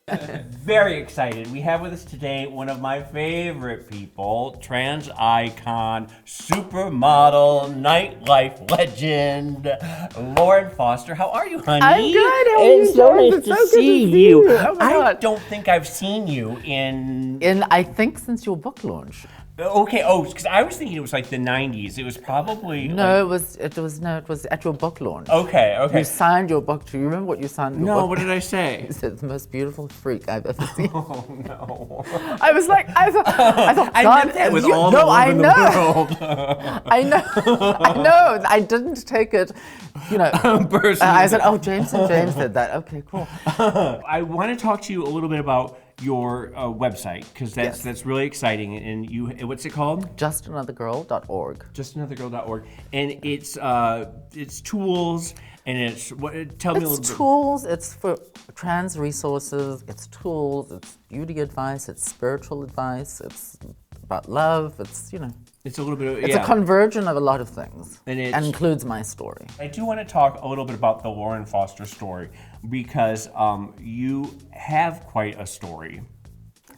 Very excited. We have with us today one of my favorite people, trans icon, supermodel, nightlife legend, Lauren Foster. How are you, honey? I'm good. How are you? It's so nice to see you. Oh my I God. don't think I've seen you in... I think since your book launch. Okay, because I was thinking it was like the 90s. It was probably... No, it was at your book launch. Okay. You signed your book. Do you remember what you signed your book? No, what did I say? You said the most beautiful freak I've ever seen. Oh, no. I was like, I thought, I God, meant that with you, all no, the love I in know. the world. I know. I didn't take it, Personally. I said, oh, James said that. Okay, cool. I want to talk to you a little bit about your website, because that's really exciting. And you, what's it called? JustAnotherGirl.org. JustAnotherGirl.org. And it's tools, and it's what? Tell me a little bit. It's tools. It's for trans resources. It's tools. It's beauty advice. It's spiritual advice. It's about love. It's It's a little bit of, It's a convergence of a lot of things, and includes my story. I do want to talk a little bit about the Lauren Foster story, because you have quite a story.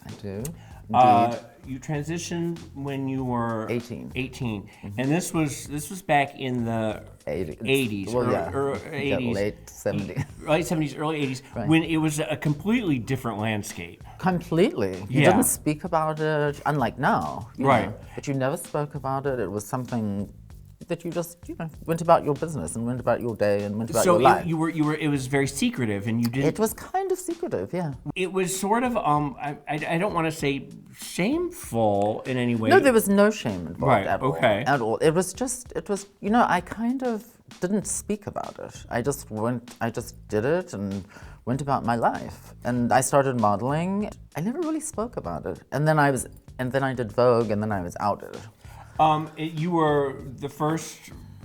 I do. Indeed. You transitioned when you were 18. And this was back in the 80s, Well, or 80s, late 70s. Late 70s, early 80s, Right. when it was a completely different landscape. Completely. You Yeah. didn't speak about it, unlike now. you Right. know. But you never spoke about it. It was something that you just, went about your business and went about your day and went about your life. So you were. It was very secretive, and you didn't. It was kind of secretive, yeah. It was sort of. I don't want to say shameful in any way. No, there was no shame involved Right, at okay. all. At all. It was, I kind of didn't speak about it. I just did it and went about my life. And I started modeling. I never really spoke about it. And then I did Vogue, and then I was outed. You were the first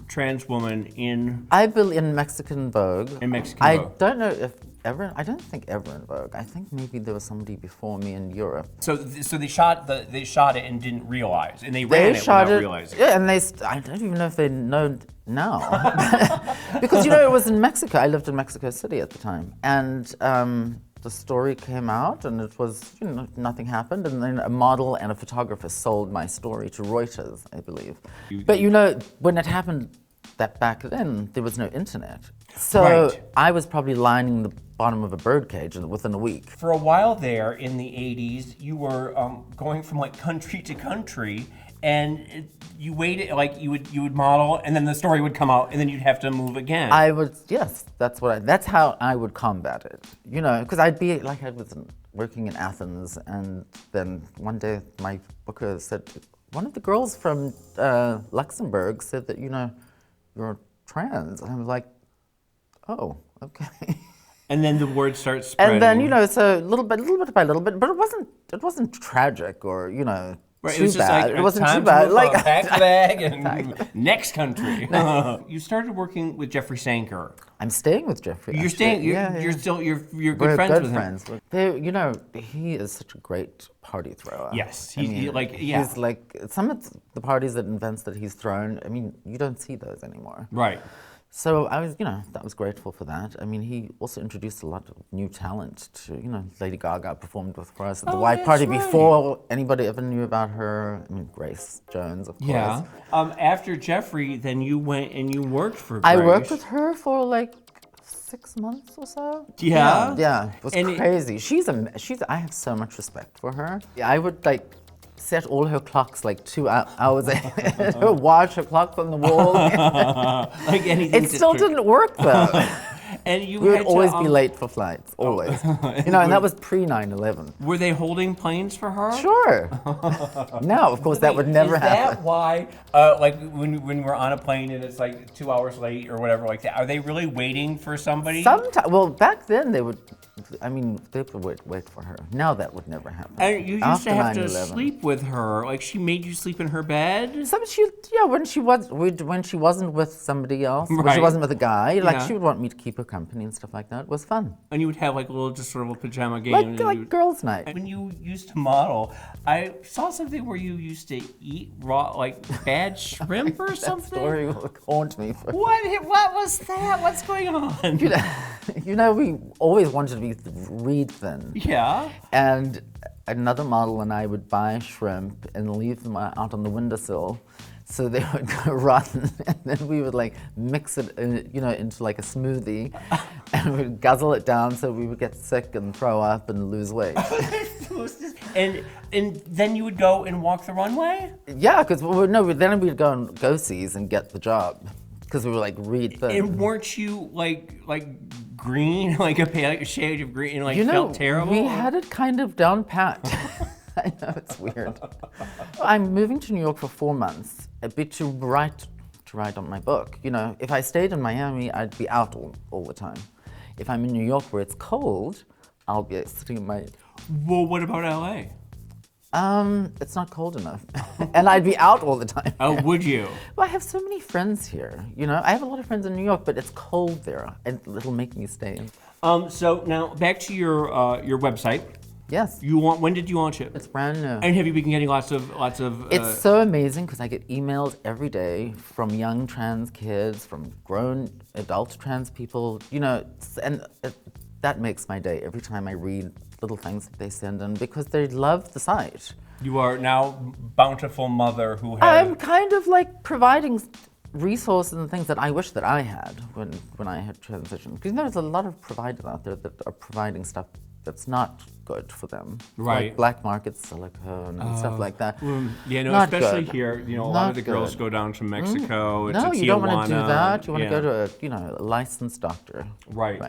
trans woman in in Mexican Vogue. In Mexican I Vogue. don't know if ever. I don't think ever in Vogue. I think maybe there was somebody before me in Europe. So they shot it and didn't realize, and they ran it shot without it, realizing. yeah, and I don't even know if they know now, because it was in Mexico. I lived in Mexico City at the time, and the story came out, and it was nothing happened, and then a model and a photographer sold my story to Reuters, I believe. But when it happened, that back then there was no internet, so Right. I was probably lining the bottom of a birdcage within a week. For a while there in the 80s, you were going from like country to country, and you waited, like you would model, and then the story would come out, and then you'd have to move again. That's how I would combat it. Because I'd be like, I was working in Athens, and then one day my booker said, one of the girls from Luxembourg said that you're trans, and I was like, oh, okay. And then the word starts spreading. And then so little bit by little bit, but it wasn't tragic or Right, too it was just bad. like, It wasn't time too to bad. move Like on, pack the bag and next country. You started working with Jeffrey Sanker. I'm staying with Jeffrey. You're actually. staying. You're still. You're good friends with him. He is such a great party thrower. Yes, He's like some of the parties and events that he's thrown. I mean, you don't see those anymore. Right. So I was grateful for that. I mean, he also introduced a lot of new talent to, Lady Gaga performed for us at the White Party before anybody ever knew about her. I mean, Grace Jones, of course. Yeah. After Jeffrey, then you went and you worked for Grace. I worked with her for like 6 months or so. Yeah? Yeah. It was crazy. I have so much respect for her. Yeah, I would set all her clocks like 2 hours ahead. Her watch, her clock on the wall. Like anything. It still didn't work though. And you We would had always to, be late for flights, always. And that was pre 9/11. Were they holding planes for her? Sure. No, of course that would never happen. Is that why, like when we're on a plane and it's like 2 hours late or whatever like that, are they really waiting for somebody? Sometimes, well, back then they would. I mean, they would wait for her. Now that would never happen. And you used After to have 9/11. to sleep with her. Like she made you sleep in her bed. When she wasn't with somebody else, when Right. she wasn't with a guy, like Yeah. she would want me to keep her company and stuff like that. It was fun, And you would have like a little, just sort of a pajama game. like girls' night. When you used to model, I saw something where you used to eat raw, like bad shrimp or That something. story will haunt me for. What was that? What's going on? you know, we always wanted to be reed thin. Yeah. And another model and I would buy shrimp and leave them out on the windowsill so they would go rotten, and then we would like mix it, into like a smoothie, and we'd guzzle it down so we would get sick and throw up and lose weight. and then you would go and walk the runway? Yeah, because then we'd go on go-sees and get the job because we were like reed thin. And weren't you like green, like a shade of green, like felt terrible? We had it kind of down pat. I know, it's weird. I'm moving to New York for 4 months, a bit to write on my book. You know, if I stayed in Miami, I'd be out all the time. If I'm in New York where it's cold, I'll be sitting in my... Well, what about LA? It's not cold enough. And I'd be out all the time. Oh, would you? Well, I have so many friends here. You know, I have a lot of friends in New York, but it's cold there, and it'll make me stay. So now back to your website. Yes. When did you launch it? It's brand new. And have you been getting lots of? It's so amazing because I get emails every day from young trans kids, from grown adult trans people. You know, that makes my day every time I read little things that they send in because they love the site. You are now bountiful mother who has. I'm kind of like providing resources and things that I wish that I had when I had transitioned. Because there's a lot of providers out there that are providing stuff that's not good for them. Right. Like black market silicone and stuff like that. Yeah, no, Not especially good. here, a lot Not of the girls good. go down to Mexico, to No, you don't want to do Tijuana, that. You want yeah. to go to a licensed doctor. Right.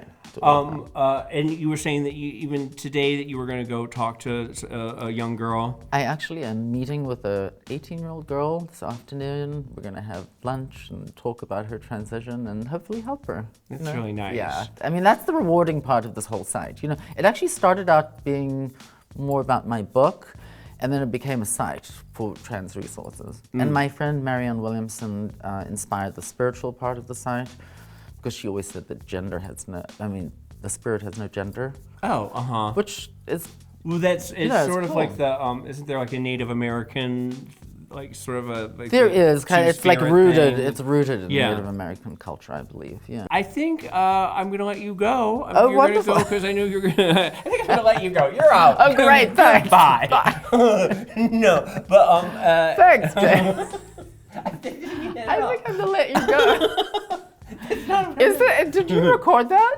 And you were saying that even today that you were going to go talk to a young girl. I actually am meeting with a 18-year-old girl this afternoon. We're going to have lunch and talk about her transition and hopefully help her. That's really nice. Yeah, I mean, that's the rewarding part of this whole site. You know, it actually started out being more about my book, and then it became a site for trans resources. And my friend Marianne Williamson inspired the spiritual part of the site, because she always said that the spirit has no gender. Oh, Which is... Well, it's sort of cool. like the, isn't there like a Native American, like sort of a... Like There is, kind of, it's like rooted, thing? it's rooted in Yeah. Native American culture, I believe, yeah. I think I'm going to let you go. Oh, you're wonderful. Going to go because I knew you were going to... I think I'm going to let you go. You're out. Oh, great, thanks. Bye. No, but... Thanks, James. I think I'm going to let you go. Did you record that?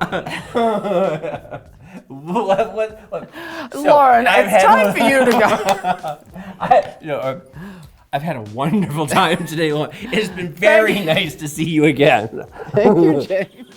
What? Lauren, it's time for you to go. I've had a wonderful time today, Lauren. It's been very nice to see you again. Thank you, James.